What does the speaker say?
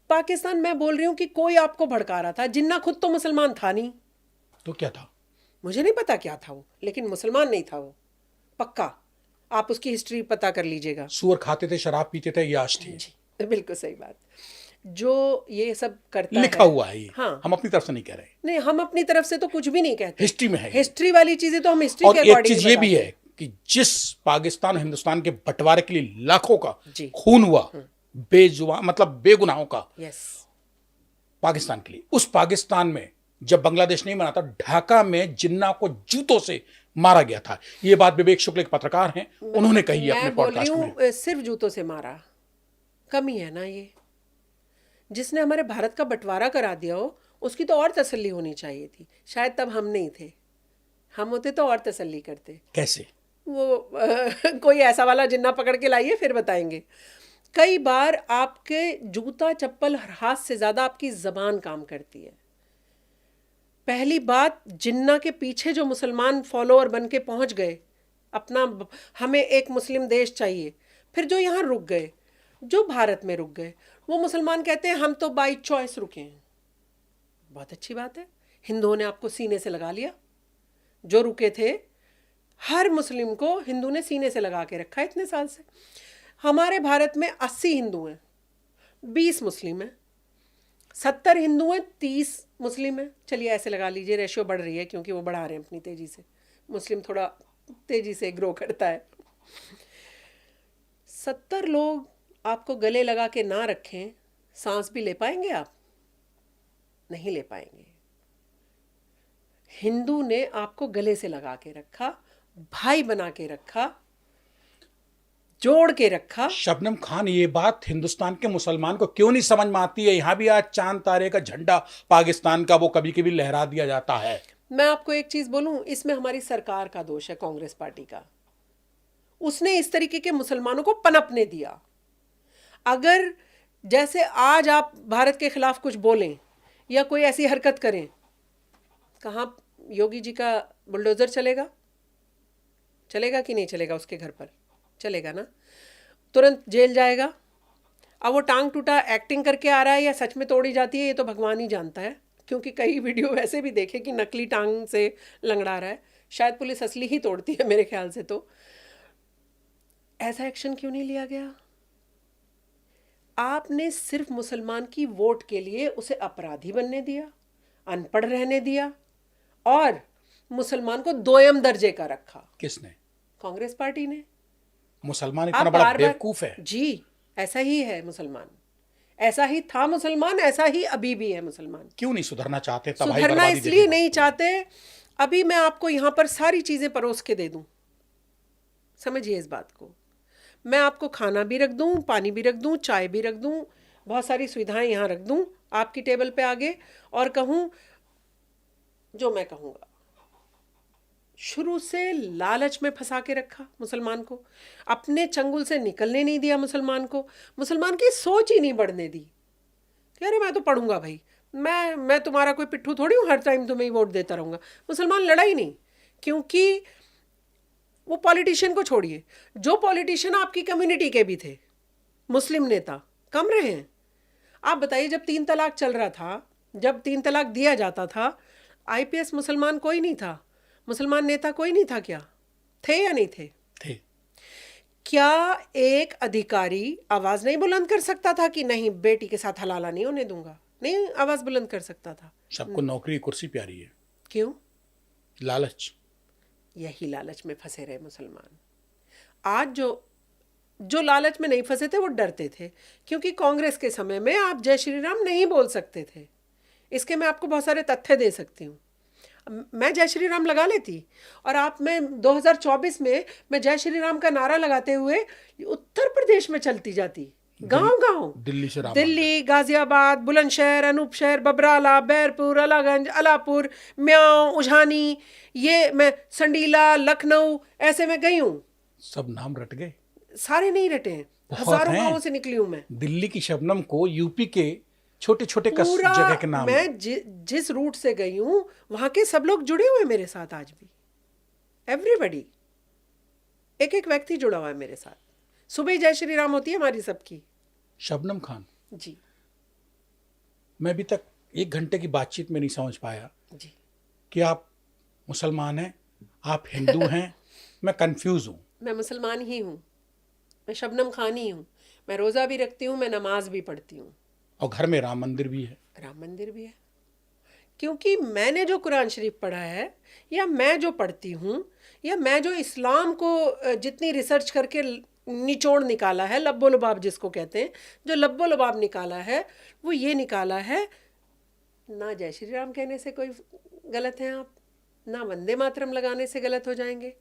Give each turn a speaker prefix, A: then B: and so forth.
A: पाकिस्तान, मैं बोल रही हूँ कि कोई आपको भड़का रहा था। जिन्ना खुद तो मुसलमान था नहीं।
B: तो क्या था?
A: मुझे नहीं पता क्या था वो, लेकिन मुसलमान नहीं था वो, पक्का। आप उसकी हिस्ट्री पता कर लीजिएगा।
B: सुअर खाते थे, शराब पीते थे, ये आश थी।
A: जी, बिल्कुल सही बात। जो ये सब करता
B: लिखा
A: है,
B: हुआ है ये,
A: हाँ,
B: हम अपनी तरफ से नहीं कह रहे।
A: नहीं, हम अपनी तरफ से तो कुछ भी नहीं कहते।
B: हिस्ट्री में है ये।
A: हिस्ट्री वाली चीजें तो हम हिस्ट्री
B: और
A: के
B: एक
A: अकॉर्डिंग ही
B: चीज ये भी
A: बताते
B: है
A: हैं।
B: कि जिस पाकिस्तान और हिंदुस्तान के बंटवारे के लिए लाखों का
A: जी।
B: खून हुआ, बेजुबान मतलब बेगुनाहों का,
A: यस।
B: पाकिस्तान के लिए, उस पाकिस्तान में जब बांग्लादेश नहीं बना था, ढाका में जिन्ना को जूतों से मारा गया था। ये बात विवेक शुक्ल एक पत्रकार हैं, उन्होंने कही है अपने
A: मैं बोल रही
B: पॉडकास्ट में।
A: हूँ सिर्फ जूतों से मारा, कमी है ना ये। जिसने हमारे भारत का बंटवारा करा दिया हो, उसकी तो और तसल्ली होनी चाहिए थी। शायद तब हम नहीं थे, हम होते तो और तसल्ली करते।
B: कैसे?
A: वो कोई ऐसा वाला जिन्ना पकड़ के लाइए, फिर बताएंगे। कई बार आपके जूता चप्पल हाथ से ज्यादा आपकी जबान काम करती है। पहली बात, जिन्ना के पीछे जो मुसलमान फॉलोअर बन के पहुंच गए, अपना हमें एक मुस्लिम देश चाहिए, फिर जो यहाँ रुक गए, जो भारत में रुक गए, वो मुसलमान कहते हैं हम तो बाई चॉइस रुके हैं। बहुत अच्छी बात है, हिंदुओं ने आपको सीने से लगा लिया। जो रुके थे, हर मुस्लिम को हिंदू ने सीने से लगा के रखा है इतने साल से। हमारे भारत में 80 हिंदू हैं, 20 मुस्लिम हैं, 70 हिंदू हैं, 30 मुस्लिम हैं। चलिए ऐसे लगा लीजिए, रेशियो बढ़ रही है क्योंकि वो बढ़ा रहे हैं अपनी तेजी से। मुस्लिम थोड़ा तेजी से ग्रो करता है। 70 लोग आपको गले लगा के ना रखें, सांस भी ले पाएंगे आप? नहीं ले पाएंगे। हिंदू ने आपको गले से लगा के रखा, भाई बना के रखा, जोड़ के रखा।
B: शबनम खान, ये बात हिंदुस्तान के मुसलमान को क्यों नहीं समझ में आती है? यहां भी आज चांद तारे का झंडा पाकिस्तान का वो कभी कभी लहरा दिया जाता है।
A: मैं आपको एक चीज बोलूं, इसमें हमारी सरकार का दोष है, कांग्रेस पार्टी का। उसने इस तरीके के मुसलमानों को पनपने दिया। अगर जैसे आज आप भारत के खिलाफ कुछ बोलें या कोई ऐसी हरकत करें, कहाँ योगी जी का बुलडोजर चलेगा? चलेगा कि नहीं चलेगा? उसके घर पर चलेगा ना, तुरंत जेल जाएगा। अब वो टांग टूटा एक्टिंग करके आ रहा है या सच में तोड़ी जाती है, ये तो भगवान ही जानता है, क्योंकि कई वीडियो वैसे भी देखे कि नकली टांग से लंगड़ा रहा है। शायद पुलिस असली ही तोड़ती है मेरे ख्याल से। तो ऐसा एक्शन क्यों नहीं लिया गया? आपने सिर्फ मुसलमान की वोट के लिए उसे अपराधी बनने दिया, अनपढ़ रहने दिया, और मुसलमान को दोयम दर्जे का रखा।
B: किसने?
A: कांग्रेस पार्टी ने।
B: मुसलमान
A: आप
B: इतना बड़ा
A: बार बार,
B: बेवकूफ है?
A: जी, ऐसा ही है मुसलमान, ऐसा ही था मुसलमान, ऐसा ही अभी भी है मुसलमान।
B: क्यों नहीं सुधरना चाहते? तबाही
A: सुधरना
B: बर्बादी
A: इसलिए
B: देखने
A: नहीं
B: को।
A: चाहते। अभी मैं आपको यहां पर सारी चीजें परोस के दे दूं, समझिए इस बात को। मैं आपको खाना भी रख दूं, पानी भी रख दूं, चाय भी रख दूं, बहुत सारी सुविधाएं यहां रख दूं आपकी टेबल पे आगे, और कहूं जो मैं कहूंगा। शुरू से लालच में फंसा के रखा मुसलमान को, अपने चंगुल से निकलने नहीं दिया मुसलमान को, मुसलमान की सोच ही नहीं बढ़ने दी कि अरे मैं तो पढ़ूंगा भाई, मैं तुम्हारा कोई पिट्ठू थोड़ी हूँ, हर टाइम तुम्हें ही वोट देता रहूंगा। मुसलमान लड़ा ही नहीं, क्योंकि वो पॉलिटिशियन को छोड़िए, जो पॉलिटिशियन आपकी कम्युनिटी के भी थे, मुस्लिम नेता कम रहे हैं। आप बताइए, जब 3 तलाक चल रहा था, जब 3 तलाक दिया जाता था, आईपीएस मुसलमान कोई नहीं था, मुसलमान नेता कोई नहीं था क्या? थे या नहीं थे?
B: थे।
A: क्या एक अधिकारी आवाज नहीं बुलंद कर सकता था कि नहीं, बेटी के साथ हलाला नहीं होने दूंगा? नहीं आवाज बुलंद कर सकता था।
B: सबको नौकरी कुर्सी प्यारी है।
A: क्यों?
B: लालच।
A: यही लालच में फंसे रहे मुसलमान। आज जो जो लालच में नहीं फंसे थे वो डरते थे, क्योंकि कांग्रेस के समय में आप जय श्री राम नहीं बोल सकते थे। इसके मैं आपको बहुत सारे तथ्य दे सकती हूँ। मैं जय श्री राम लगा लेती, और आप, मैं 2024 में मैं जय श्री राम का नारा लगाते हुए उत्तर प्रदेश में चलती जाती, गांव गांव,
B: दिल्ली से राम
A: दिल्ली, गाजियाबाद, बुलंदशहर, अनूपशहर, बबराला, बैरपुर, अलागंज, अलापुर, म्याऊं, उझानी, ये मैं संडीला, लखनऊ, ऐसे में गई हूँ।
B: सब नाम रट गए।
A: सारे नहीं रटे हैं, हजारों गांवों से निकली हूं मैं।
B: दिल्ली की शबनम को यूपी के छोटे छोटे
A: पूरा
B: जगह के नाम।
A: मैं जिस रूट से गई हूं, वहां के सब लोग जुड़े हुए हैं मेरे साथ आज भी। एवरीबडी, एक एक व्यक्ति जुड़ा हुआ है मेरे साथ। सुबह जय श्री राम होती है हमारी सबकी।
B: शबनम खान,
A: जी,
B: मैं अभी तक 1 घंटे की बातचीत में नहीं समझ पाया
A: जी।
B: कि आप मुसलमान हैं, आप हिंदू हैं। मैं कंफ्यूज हूँ।
A: मैं मुसलमान ही हूँ, मैं शबनम खान ही हूँ, मैं रोज़ा भी रखती हूँ, मैं नमाज भी पढ़ती हूँ,
B: और घर में राम मंदिर भी है।
A: राम मंदिर भी है। क्योंकि मैंने जो कुरान शरीफ पढ़ा है, या मैं जो पढ़ती हूँ, या मैं जो इस्लाम को जितनी रिसर्च करके निचोड़ निकाला है, लब्बो लुबाब जिसको कहते हैं, जो लब्बो लुबाब निकाला है, वो ये निकाला है, ना जय श्री राम कहने से कोई गलत हैं आप, ना वंदे मातरम लगाने से गलत हो जाएंगे,